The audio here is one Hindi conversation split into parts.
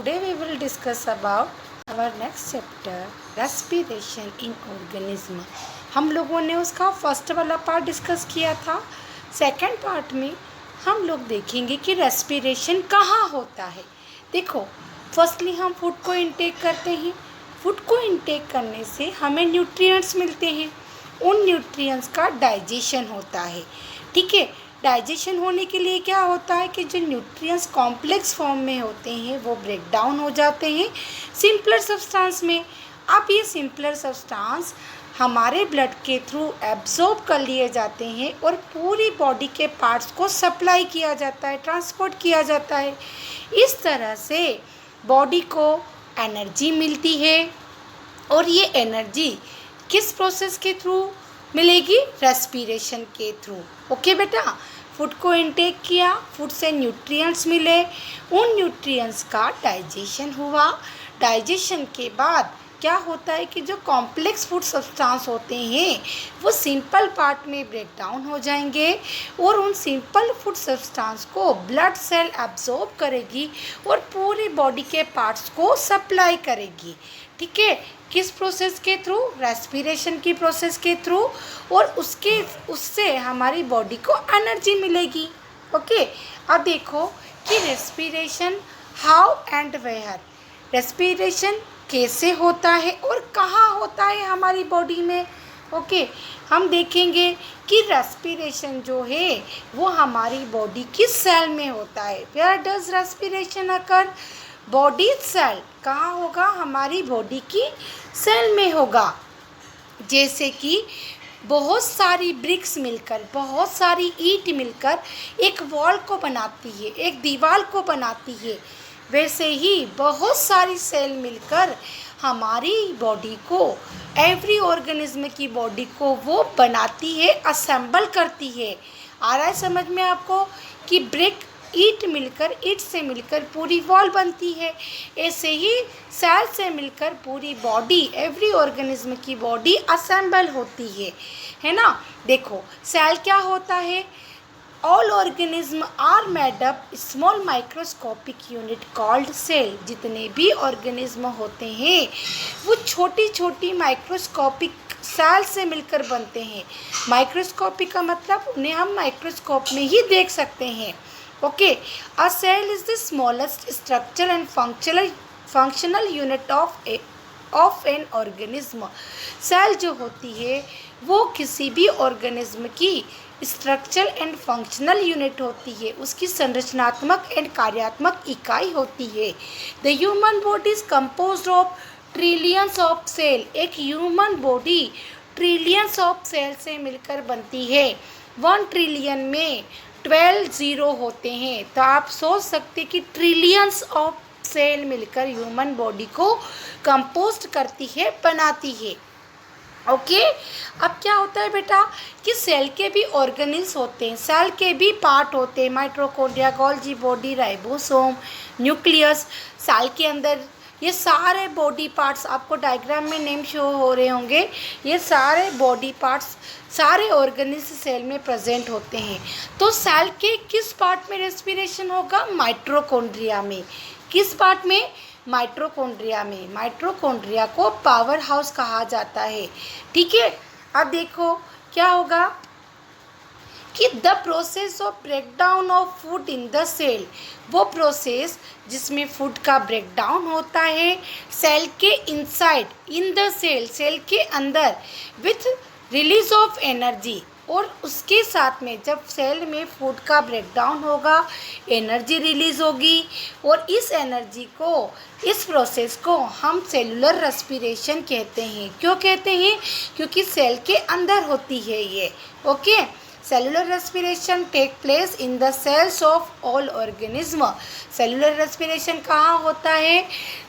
today we will discuss about our next chapter respiration in organism। हम लोगों ने उसका फर्स्ट वाला पार्ट डिस्कस किया था। सेकंड पार्ट में हम लोग देखेंगे कि रेस्पिरेशन कहाँ होता है। देखो, फर्स्टली हम फूड को इनटेक करते हैं। फूड को इनटेक करने से हमें न्यूट्रिएंट्स मिलते हैं। उन न्यूट्रिएंट्स का डाइजेशन होता है। ठीक है, डाइजेशन होने के लिए क्या होता है कि जो न्यूट्रिएंट्स कॉम्प्लेक्स फॉर्म में होते हैं वो ब्रेक डाउन हो जाते हैं सिंपलर सब्सटेंस में। अब ये सिंपलर सब्सटेंस हमारे ब्लड के थ्रू एब्जॉर्ब कर लिए जाते हैं और पूरी बॉडी के पार्ट्स को सप्लाई किया जाता है, ट्रांसपोर्ट किया जाता है। इस तरह से बॉडी को एनर्जी मिलती है और ये एनर्जी किस प्रोसेस के थ्रू मिलेगी? रेस्पिरेशन के थ्रू। ओके बेटा, फूड को इनटेक किया, फूड से न्यूट्रिएंट्स मिले, उन न्यूट्रिएंट्स का डाइजेशन हुआ। डाइजेशन के बाद क्या होता है कि जो कॉम्प्लेक्स फूड सब्सटेंस होते हैं वो सिंपल पार्ट में ब्रेक डाउन हो जाएंगे और उन सिंपल फूड सब्सटेंस को ब्लड सेल एब्जॉर्ब करेगी और पूरी बॉडी के पार्ट्स को सप्लाई करेगी। ठीक है, किस प्रोसेस के थ्रू? रेस्पिरेशन की प्रोसेस के थ्रू, और उससे हमारी बॉडी को एनर्जी मिलेगी। ओके, अब देखो कि respiration how and where, respiration कैसे होता है और कहाँ होता है हमारी बॉडी में। ओके, हम देखेंगे कि रेस्पिरेशन जो है वो हमारी बॉडी की सेल में होता है। Where does respiration occur? Body cell. कहाँ होगा? हमारी बॉडी की सेल में होगा। जैसे कि बहुत सारी ब्रिक्स मिलकर, बहुत सारी ईंट मिलकर एक वॉल को बनाती है, एक दीवार को बनाती है, वैसे ही बहुत सारी सेल मिलकर हमारी बॉडी को, एवरी ऑर्गेनिज्म की बॉडी को वो बनाती है, असेंबल करती है। आ रहा है समझ में आपको कि ब्रिक ईंट से मिलकर पूरी वॉल बनती है, ऐसे ही सेल से मिलकर पूरी बॉडी, एवरी ऑर्गेनिज्म की बॉडी असेंबल होती है ना। देखो, सेल क्या होता है? All organism are made up small microscopic unit called cell. जितने भी ऑर्गेनिज्म होते हैं वो छोटी छोटी माइक्रोस्कोपिक सेल से मिलकर बनते हैं। माइक्रोस्कोपिक का मतलब उन्हें हम माइक्रोस्कोप में ही देख सकते हैं। Okay, a cell is the smallest structure and functional unit of an organism. Cell जो होती है वो किसी भी ऑर्गेनिज्म की स्ट्रक्चरल एंड फंक्शनल यूनिट होती है, उसकी संरचनात्मक एंड कार्यात्मक इकाई होती है। The human body is composed of trillions of cell. एक human body trillions of cell से मिलकर बनती है। 1 ट्रिलियन में 12 जीरो होते हैं, तो आप सोच सकते कि ट्रिलियंस ऑफ सेल मिलकर ह्यूमन बॉडी को कंपोस्ट करती है, बनाती है। ओके, अब क्या होता है बेटा कि सेल के भी ऑर्गेनेल्स होते हैं, सेल के भी पार्ट होते हैं, mitochondria, Golgi body, ribosome, nucleus. Cell के अंदर ये सारे बॉडी पार्ट्स आपको डायग्राम में नेम शो हो रहे होंगे। ये सारे बॉडी पार्ट्स, सारे ऑर्गेनेल्स सेल में प्रेजेंट होते हैं। तो सेल के किस पार्ट में रेस्पिरेशन होगा? माइटोकॉन्ड्रिया में। किस पार्ट में? माइटोकॉन्ड्रिया में। माइटोकॉन्ड्रिया को पावर हाउस कहा जाता है। ठीक है, अब देखो क्या होगा कि the process of breakdown of food in the cell, वो प्रोसेस जिसमें फूड का ब्रेकडाउन होता है सेल के inside, in the cell, cell के अंदर, विथ रिलीज ऑफ एनर्जी। और उसके साथ में जब सेल में फूड का ब्रेकडाउन होगा एनर्जी रिलीज होगी, और इस एनर्जी को, इस प्रोसेस को हम सेलुलर रेस्पिरेशन कहते हैं। क्यों कहते हैं? क्योंकि सेल के अंदर होती है ये। Okay, cellular respiration take place in the cells of all organism. Cellular respiration कहाँ होता है?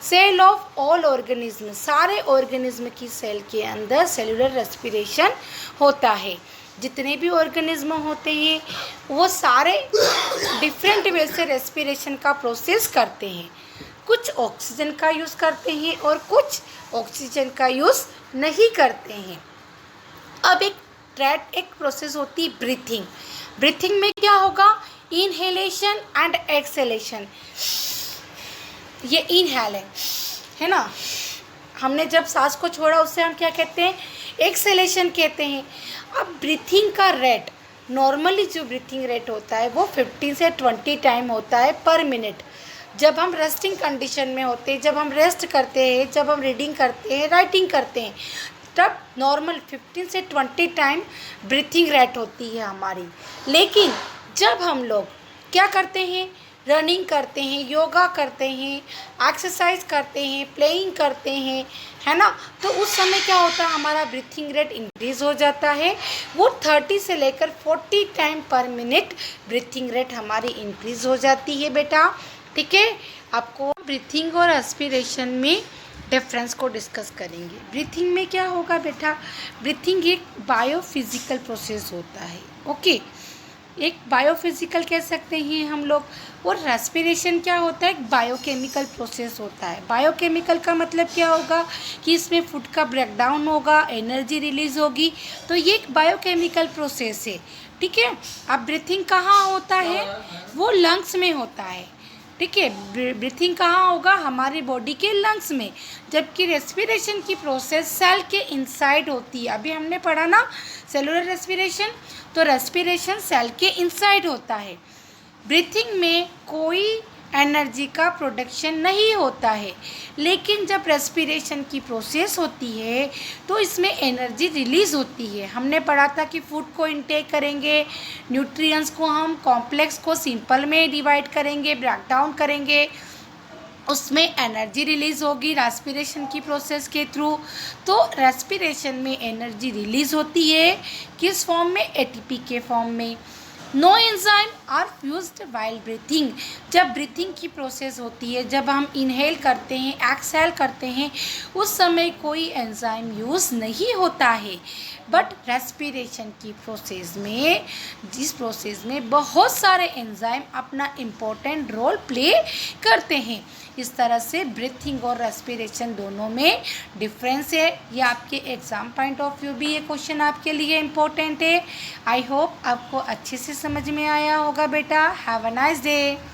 सेल ऑफ ऑल ऑर्गेनिज्म, सारे ऑर्गेनिज्म की सेल के अंदर सेलुलर रेस्पिरेशन होता है। जितने भी ऑर्गेनिज्म होते हैं वो सारे डिफरेंट वे से रेस्पिरेशन का प्रोसेस करते हैं। कुछ ऑक्सीजन का यूज़ करते हैं और कुछ ऑक्सीजन का यूज़ नहीं करते हैं। अब एक प्रोसेस होती है ब्रीथिंग। ब्रीथिंग में क्या होगा? Inhalation and exhalation. ये इनहेल है ना। हमने जब सांस को छोड़ा उससे हम क्या कहते हैं, एक्सेलेशन कहते हैं। अब ब्रीथिंग का रेट, नॉर्मली जो ब्रीथिंग रेट होता है वो 15 से 20 टाइम होता है पर मिनट। जब हम रेस्टिंग कंडीशन में होते हैं, जब हम रेस्ट करते हैं, जब हम रीडिंग करते हैं, राइटिंग करते हैं, तब नॉर्मल 15 से 20 टाइम ब्रीथिंग रेट होती है हमारी। लेकिन जब हम लोग क्या करते हैं, रनिंग करते हैं, योगा करते हैं, एक्सरसाइज करते हैं, प्लेइंग करते हैं, है ना, तो उस समय क्या होता है, हमारा ब्रीथिंग रेट इंक्रीज़ हो जाता है। वो 30 से लेकर 40 टाइम पर मिनट ब्रीथिंग रेट हमारी इंक्रीज़ हो जाती है बेटा। ठीक है, आपको ब्रीथिंग और एस्पिरेशन में डिफरेंस को डिस्कस करेंगे। ब्रीथिंग में क्या होगा बेटा, ब्रीथिंग एक बायोफिजिकल प्रोसेस होता है। ओके, एक बायोफिजिकल कह सकते हैं हम लोग। और रेस्पिरेशन क्या होता है, एक बायोकेमिकल प्रोसेस होता है। बायोकेमिकल का मतलब क्या होगा कि इसमें फूड का ब्रेकडाउन होगा, एनर्जी रिलीज होगी, तो ये एक बायोकेमिकल प्रोसेस है। ठीक है, अब ब्रीथिंग कहाँ होता है, वो लंग्स में होता है। ठीक है, ब्रीथिंग कहाँ होगा, हमारी बॉडी के लंग्स में, जबकि रेस्पिरेशन की प्रोसेस सेल के इनसाइड होती है। अभी हमने पढ़ा ना सेलुलर रेस्पिरेशन, तो रेस्पिरेशन सेल के इनसाइड होता है। ब्रीथिंग में कोई एनर्जी का प्रोडक्शन नहीं होता है, लेकिन जब रेस्पिरेशन की प्रोसेस होती है तो इसमें एनर्जी रिलीज़ होती है। हमने पढ़ा था कि फूड को इनटेक करेंगे, न्यूट्रिएंट्स को हम कॉम्प्लेक्स को सिंपल में डिवाइड करेंगे, ब्रेक डाउन करेंगे, उसमें एनर्जी रिलीज़ होगी रेस्पिरेशन की प्रोसेस के थ्रू। तो रेस्पिरेशन में एनर्जी रिलीज़ होती है किस फॉर्म में, एटीपी के फॉर्म में। No enzyme are fused while breathing, जब ब्रीथिंग की प्रोसेस होती है, जब हम इनहेल करते हैं, एक्सहेल करते हैं, उस समय कोई एंजाइम यूज़ नहीं होता है। बट रेस्पिरेशन की प्रोसेस में, जिस प्रोसेस में बहुत सारे एंजाइम अपना इम्पोर्टेंट रोल प्ले करते हैं। इस तरह से ब्रीथिंग और रेस्पिरेशन दोनों में डिफरेंस है। ये आपके एग्ज़ाम पॉइंट ऑफ व्यू भी ये क्वेश्चन आपके लिए इम्पोर्टेंट है। आई होप आपको अच्छे से समझ में आया होगा बेटा। Have a nice day.